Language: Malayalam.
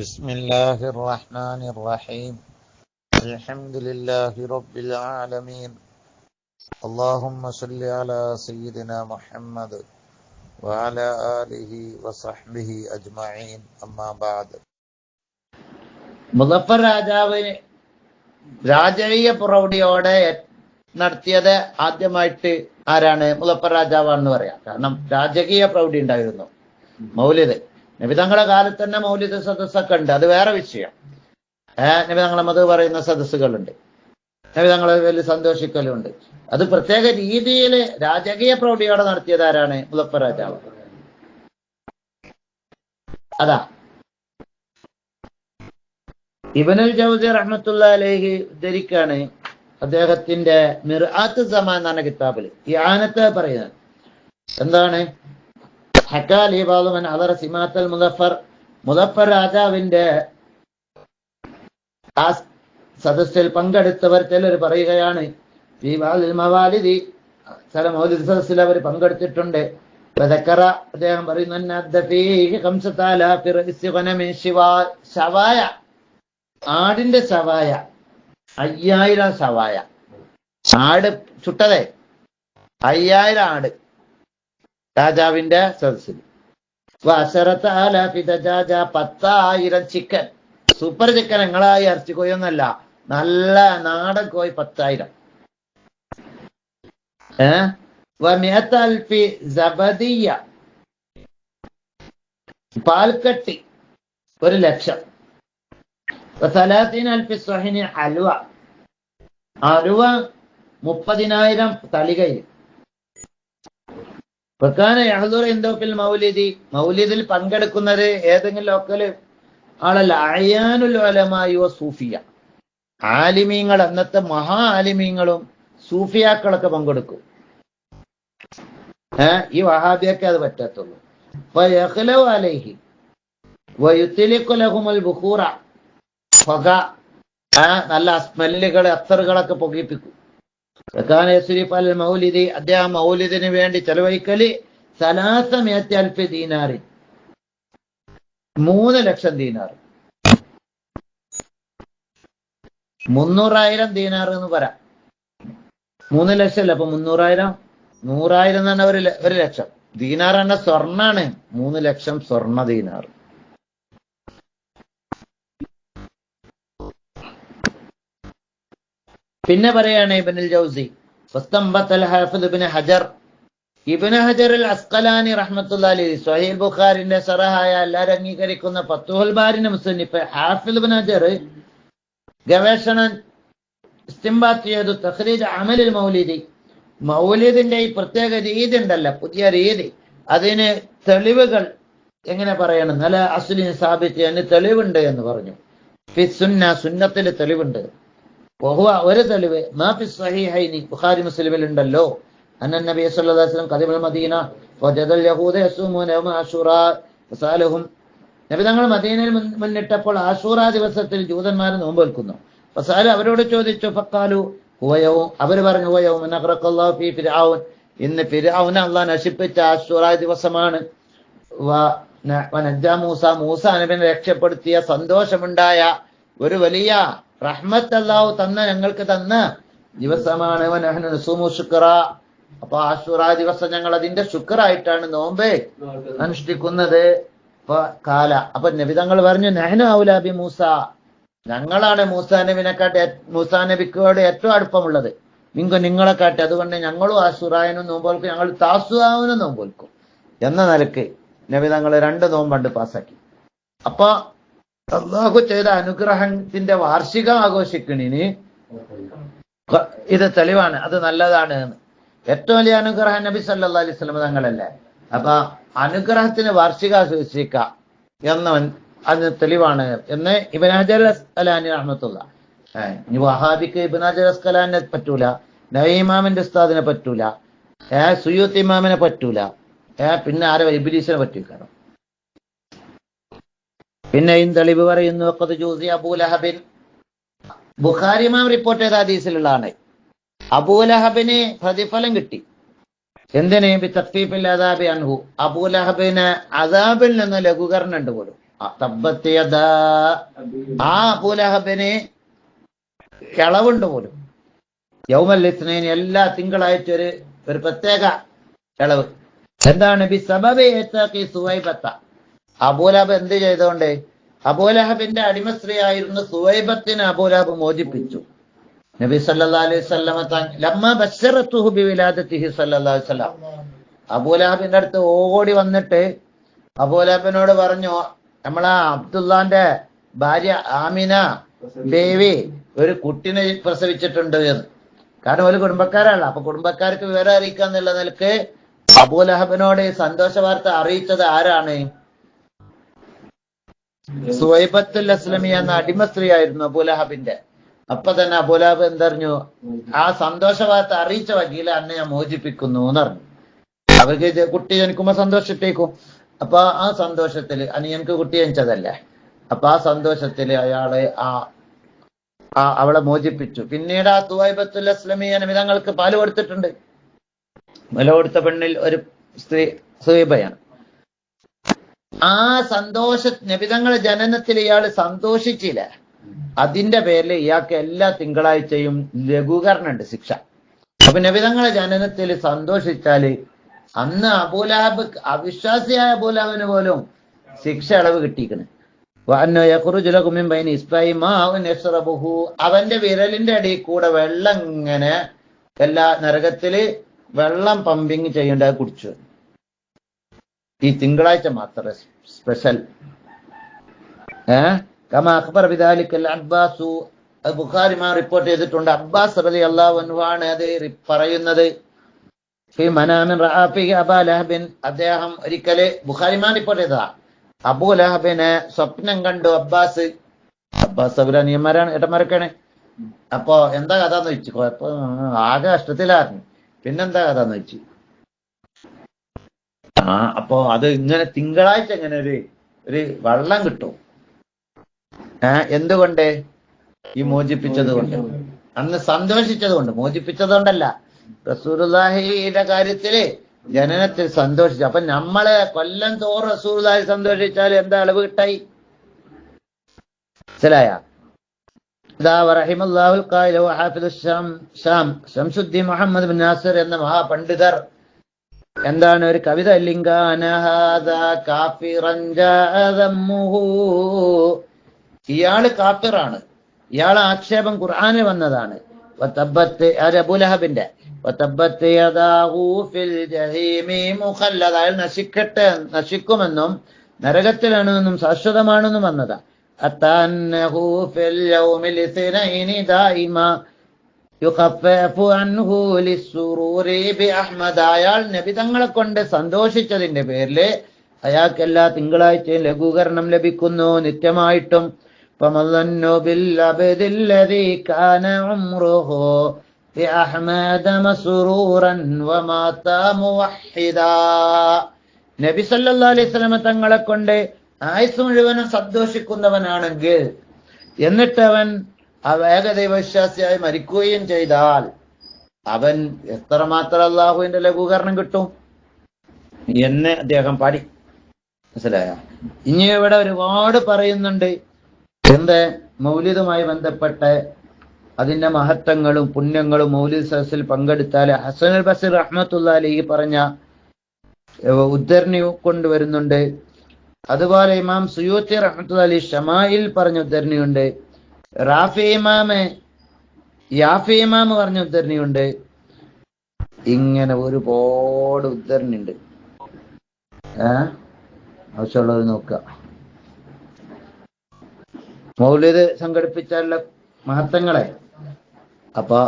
بسم الله الرحمن الرحيم الحمد لله رب العالمين اللهم صل على سيدنا محمد وعلى آله وصحبه أجمعين أما بعد. മുദഫർ രാജാവിന് രാജകീയ പ്രൗഢിയോടെ നടത്തിയത് ആദ്യമായിട്ട് ആരാണ്? മുദഫർ രാജാവാണെന്ന് പറയാം. കാരണം രാജകീയ പ്രൗഢി ഉണ്ടായിരുന്നു. മൗലിദ് നബി തങ്ങളുടെ കാലത്ത് തന്നെ മൗലിദ് സദസ്സൊക്കെ ഉണ്ട്, അത് വേറെ വിഷയം. നബി തങ്ങളെ മത് പറയുന്ന സദസ്സുകളുണ്ട്, നബി തങ്ങളെ വലിയ സന്തോഷിക്കലുണ്ട്. അത് പ്രത്യേക രീതിയിൽ രാജകീയ പ്രൗഢിയോടെ നടത്തിയത് ആരാണ്? മുദഫർ രാജാവ്. അതാ ഇബ്നുൽ ജൗസി റഹ്മത്തുള്ളാഹി അലൈഹി ഉദ്ധരിക്കാണ് അദ്ദേഹത്തിന്റെ മിർആത്ത് സമാൻ എന്ന കിതാബിൽ ഈ ആനത്തെ പറയുന്നത് എന്താണ്? ഹക്കാലി ബാദുമൻ അദർ സിമാത്തൽ മുദഫർ രാജാവിന്റെ ആ സദസ്സിൽ പങ്കെടുത്തവർ ചിലർ പറയുകയാണ്, മവാലിദി ചില മൗലിദ് സദസ്സിൽ അവർ പങ്കെടുത്തിട്ടുണ്ട്. അദ്ദേഹം പറയുന്നു ശവായ, ആടിന്റെ ശവായ 5000 ശവായ, ആട് ചുട്ടതേ 5000 ആട് രാജാവിന്റെ സദസ്സിൽ. 10,000 ചിക്കൻ, സൂപ്പർ ചിക്കൻ, നിങ്ങളായി ഇറച്ചി കോയൊന്നല്ല, നല്ല നാടൻ കോയി 10,000. 100,000 സബദിയ, പാൽക്കട്ടി 1,00,000. 30,000 സ്വഹിനി ഹൽവ, ഹലുവ 30,000 തളികയിൽ. മൗലിദിൽ പങ്കെടുക്കുന്നത് ഏതെങ്കിലും ലോക്കല് ആളല്ല, അയാനുൽ ഉലമായോ സൂഫിയ, ആലിമീങ്ങൾ, അന്നത്തെ മഹാ ആലിമീങ്ങളും സൂഫിയാക്കളൊക്കെ പങ്കെടുക്കും. ഈ വഹാബിയൊക്കെ അത് പറ്റത്തുള്ളൂ. പുക, നല്ല സ്മെല്ലുകൾ, അത്തറുകളൊക്കെ പുകയിപ്പിക്കും. മൗലിദി, അദ്ദേഹം മൗലിദിന് വേണ്ടി ചെലവഴിക്കല് 300,000 ദീനാറിൻ, 3,00,000 ദീനാർ, 300,000 ദീനാർ എന്ന് പറയാം. 3,00,000 അല്ല, അപ്പൊ 300,000, 100,000 എന്ന് പറഞ്ഞാൽ 1,00,000 ദീനാർ എന്ന സ്വർണ്ണാണ്. 3,00,000 സ്വർണ്ണ ദീനാർ. പിന്നെ പറയാണ് ഇബ്നുൽ ജൗസി, ഇബ്നു ഹജർ അൽ അസ്ഖലാനി റഹ്മത്തുള്ളാഹി അലൈഹി സ്വഹീഹ് ബുഖാരിന്റെ ശറഹായ എല്ലാവരും അംഗീകരിക്കുന്ന ഫത്ഹുൽ ബാരിന്റെ മുസന്നിഫ് ഹാഫിദ് ഇബ്നു ഹജർ ഗവേഷണം ഇസ്തിംബാത്ത് ചെയ്തു തഖ്രീജ് അമലിൽ മൗലിദി, മൗലിദിന്റെ ഈ പ്രത്യേക രീതി ഉണ്ടല്ലോ, പുതിയ രീതി, അതിന് തെളിവുകൾ എങ്ങനെ പറയണം? നല്ല അസ്ലിന് സാബിത്ത്, അതിന് തെളിവുണ്ട് എന്ന് പറഞ്ഞു. ഫി സുന്ന, സുന്നത്തിൽ തെളിവുണ്ട്. ഒരു തെളിവ് മാഫി സ്വഹീഹൈനി, ബുഖാരി മുസ്ലിമിൽ ഉണ്ടല്ലോ, അന്നൻ നബി സല്ലല്ലാഹു അലൈഹി വസല്ലം ഖദിമൽ മദീന വജദൽ യഹൂദ യസൂമൂന യൗമ ആശൂറാ ഫസഅലഹും, നബി തങ്ങൾ മദീനയിൽ മുന്നിട്ടപ്പോൾ ആശൂറാ ദിവസത്തിൽ ജൂതന്മാർ നോമ്പ് വെക്കുന്നു. ഫസഅല, അവരോട് ചോദിച്ചു. ഫഖാലു ഹുവ, അവർ പറഞ്ഞു ഹുവ യൗമ നഖറഖല്ലാഹു ഫീ ഫിർഔൻ, ഇന്ന് ഫിർഔനെ അല്ലാഹു നശിപ്പിച്ച ആശൂറാ ദിവസമാണ്. വനജ്ജാ മൂസ, മൂസ നബിയെ രക്ഷപ്പെടുത്തിയ സന്തോഷമുണ്ടായ ഒരു വലിയ റഹ്മത്ത് അല്ലാഹു തന്ന, ഞങ്ങൾക്ക് തന്ന ദിവസമാണ്. വനഹ്നു നസൂമു ശുക്ര, അപ്പൊ ആശൂറാ ദിവസം ഞങ്ങൾ അതിന്റെ ശുക്രായിട്ടാണ് നോമ്പ് അനുഷ്ഠിക്കുന്നത്. കാല, അപ്പൊ നബി തങ്ങൾ പറഞ്ഞു നഹ്നു ഔലാ ബി മൂസ, ഞങ്ങളാണ് മൂസാ നബിക്കോട് ഏറ്റവും അടുപ്പമുള്ളത്. നിങ്ങളെക്കാട്ടി, അതുകൊണ്ട് ഞങ്ങളും ആശൂറായനും നോമ്പോൽക്കും, ഞങ്ങൾ താസുആവിനും നോമ്പോൽക്കും എന്ന നിലക്ക് നബി തങ്ങൾ 2 നോമ്പണ്ട് പാസാക്കി. അപ്പൊ അല്ലാഹു ചെയ്ത അനുഗ്രഹത്തിന്റെ വാർഷികം ആഘോഷിക്കണിന് ഇത് തെളിവാണ്, അത് നല്ലതാണ് എന്ന്. ഏറ്റവും വലിയ അനുഗ്രഹം നബി സല്ലല്ലാഹു അലൈഹി വസല്ലം തങ്ങളല്ലേ. അപ്പൊ അനുഗ്രഹത്തിന് വാർഷിക ആഘോഷിക്ക എന്ന അതിന് തെളിവാണ് എന്ന് ഇബ്നു ഹജർ അസ്ഖലാനി റഹ്മത്തുള്ളാഹി. ഇനി വഹാബിക്ക് ഇബ്നു ഹജർ അസ്ഖലാനിനെ പറ്റൂല, നവവി ഇമാമിന്റെ ഉസ്താദിനെ പറ്റൂല, സുയൂത്തി ഇമാമിനെ പറ്റൂല, പിന്നെ ആരെ ഇബ്ലീസിനെ പറ്റൂല. പിന്നെയും തെളിവ് പറയുന്നു, അബൂലഹബിൻ, ബുഖാരി ഇമാം റിപ്പോർട്ട് ചെയ്ത ഹദീസിലുള്ളതാണ്. അബൂലഹബിന് പ്രതിഫലം കിട്ടി. എന്തിന്? ബി തഖ്ഫീഫിൽ അദാബി അൻഹു, അബൂലഹബിന് അദാബിൽ നിന്ന് ലഘൂകരണം ഉണ്ട് പോലും. തബ്ബത്ത് ആ അബൂലഹബിന് കിളവുണ്ട് പോലും. യൗമൽ ഇസ്നൈൻ എല്ലാ തിങ്കളാഴ്ച ഒരു പ്രത്യേക കിളവ്. എന്താണ്? ബിസബബി ഇത്ഖി സുവൈബത്ത. അബൂലഹബ് എന്ത് ചെയ്തോണ്ട്? അബൂലഹബിന്റെ അടിമസ്ത്രീ ആയിരുന്ന സുവൈബത്തിനെ അബൂലഹബ് മോചിപ്പിച്ചു. നബി സല്ലല്ലാഹു അലൈഹി വസല്ലം ലമ്മ ബശറതുഹു ബിവിലാദതിഹി സല്ലല്ലാഹു അലൈഹി വസല്ലം അബൂലഹബിന്റെ അടുത്ത് ഓടി വന്നിട്ട് അബൂലഹബിനോട് പറഞ്ഞു, നമ്മളാ അബ്ദുല്ലാന്റെ ഭാര്യ ആമിന ബേവി ഒരു കുട്ടിനെ പ്രസവിച്ചിട്ടുണ്ട് എന്ന്. കാരണം ഒരു കുടുംബക്കാരാണല്ലോ. അപ്പൊ കുടുംബക്കാർക്ക് വിവരം അറിയിക്കുക എന്നുള്ള നിലക്ക് അബൂലഹബിനോട് സന്തോഷ വാർത്ത അറിയിച്ചത് ആരാണ്? സുവൈബത്തുൽ അസ്ലമി എന്ന അടിമ സ്ത്രീ ആയിരുന്നു അബൂലഹബിന്റെ. അപ്പൊ തന്നെ അബൂലഹബ് എന്തറിഞ്ഞു? ആ സന്തോഷ വാർത്ത അറിയിച്ച വകീല അന്നെ ഞാൻ മോചിപ്പിക്കുന്നു എന്നറിഞ്ഞു. അവർക്ക് കുട്ടി ജനിക്കുമ്പോ സന്തോഷിട്ടേക്കും. അപ്പൊ ആ സന്തോഷത്തില് അനിയൻക്ക് കുട്ടി ജനിച്ചതല്ലേ, അപ്പൊ ആ സന്തോഷത്തില് അയാള് അവളെ മോചിപ്പിച്ചു. പിന്നീട് ആ സുവൈബത്തുൽ അസ്ലമിയ നബിതങ്ങൾക്ക് പാല് കൊടുത്തിട്ടുണ്ട്. മുല കൊടുത്ത പെണ്ണിൽ ഒരു സ്ത്രീ സുവൈബയാണ്. ആ നബിതങ്ങളുടെ ജനനത്തിൽ ഇയാൾ സന്തോഷിച്ചില്ല. അതിന്റെ പേരിൽ ഇയാൾക്ക് എല്ലാ തിങ്കളാഴ്ചയും ലഘൂകരണമുണ്ട്, ശിക്ഷ. അപ്പൊ നബിതങ്ങളുടെ ജനനത്തിൽ സന്തോഷിച്ചാല് അന്ന് അബൂലഹബ് അവിശ്വാസിയായ അബൂലഹബിന് പോലും ശിക്ഷ ഇളവ് കിട്ടിയിരിക്കണ്. അവന്റെ വിരലിന്റെ അടിയിൽ കൂടെ വെള്ളം ഇങ്ങനെ എല്ലാ നരകത്തില് വെള്ളം പമ്പിങ് ചെയ്യേണ്ട കുടിച്ചു. ഈ തിങ്കളാഴ്ച മാത്രം സ്പെഷ്യൽ. അക്ബർ അബ്ബാസു ബുഖാരിമാ റിപ്പോർട്ട് ചെയ്തിട്ടുണ്ട്. അബ്ബാസ് റളിയല്ലാഹു അൻഹു ആണ് അത് പറയുന്നത്. അദ്ദേഹം ഒരിക്കല് ബുഖാരിമാൻ റിപ്പോർട്ട് ചെയ്തതാ. അബൂലഹബിനെ സ്വപ്നം കണ്ടു അബ്ബാസ് അവരനിയന്മാരാണ്, ഏട്ടന്മാരൊക്കെയാണ്. അപ്പൊ എന്താ കഥ എന്ന് വെച്ചു. കുഴപ്പം ആകെ കഷ്ടത്തിലായിരുന്നു. പിന്നെന്താ കഥ എന്ന് വെച്ചു. അപ്പൊ അത് ഇങ്ങനെ തിങ്കളാഴ്ച ഇങ്ങനെ ഒരു വെള്ളം കിട്ടും. എന്തുകൊണ്ട്? ഈ മോചിപ്പിച്ചത് കൊണ്ട്, അന്ന് സന്തോഷിച്ചത് കൊണ്ട്. മോചിപ്പിച്ചത് കൊണ്ടല്ല, റസൂലുള്ളാഹിയുടെ കാര്യത്തില് ജനനത്തിൽ സന്തോഷിച്ചു. അപ്പൊ നമ്മള് കൊല്ലം തോറും റസൂലുള്ളാഹി സന്തോഷിച്ചാൽ എന്താ അളവ് കിട്ടായി? മനസ്സിലായ? റഹിമല്ലാഹുൽ ഖായില വഹാഫിദു ശംസുദ്ദീൻ മുഹമ്മദ് ബിൻ നാസിർ എന്ന മഹാപണ്ഡിതർ എന്താണ് ഒരു കവിത, ഇയാള് കാഫിറാണ്, ഇയാളെ ആക്ഷേപം ഖുർആനിൽ വന്നതാണ്. അബൂലഹബിന്റെ അയാൾ നശിക്കുമെന്നും നരകത്തിലാണെന്നും ശാശ്വതമാണെന്നും വന്നതാ. അയാൾ നബിതങ്ങളെ കൊണ്ട് സന്തോഷിച്ചതിന്റെ പേരില് അയാൾക്ക് എല്ലാ തിങ്കളാഴ്ചയും ലഘൂകരണം ലഭിക്കുന്നു നിത്യമായിട്ടും. നബി സല്ലല്ലാഹു അലൈഹി വസല്ലം തങ്ങളെ കൊണ്ട് ആയുസ് മുഴുവനും സന്തോഷിക്കുന്നവനാണെങ്കിൽ എന്നിട്ട് അവൻ ഏകദൈവവിശ്വാസിയായി മരിക്കുകയും ചെയ്താൽ അവൻ എത്രമാത്രം അള്ളാഹുവിന്റെ ലഘൂകരണം കിട്ടും എന്ന് അദ്ദേഹം പാടി. മനസ്സിലായ? ഇനി ഇവിടെ ഒരുപാട് പറയുന്നുണ്ട്. എന്ത്? മൗലിദുമായി ബന്ധപ്പെട്ട് അതിന്റെ മഹത്വങ്ങളും പുണ്യങ്ങളും മൗലിദ് സദസ്സിൽ പങ്കെടുത്താൽ ഹസനുൽ ബസ്രി റഹ്മത്തുള്ളാഹി അലൈഹി പറഞ്ഞ ഉദ്ധരണി കൊണ്ടുവരുന്നുണ്ട്. അതുപോലെ ഇമാം സുയൂത്തി റഹ്മത്തുള്ളാഹി അലൈഹി ഷമായിൽ പറഞ്ഞ ഉദ്ധരണിയുണ്ട്. യാഫി ഇമാം പറഞ്ഞ ഉദ്ധരണിയുണ്ട്. ഇങ്ങനെ ഒരുപാട് ഉദ്ധരണിയുണ്ട്. ആവശ്യമുള്ളത് നോക്കുക. മൗലിദ് സംഘടിപ്പിച്ചാലുള്ള മഹത്വങ്ങളെ. അപ്പൊ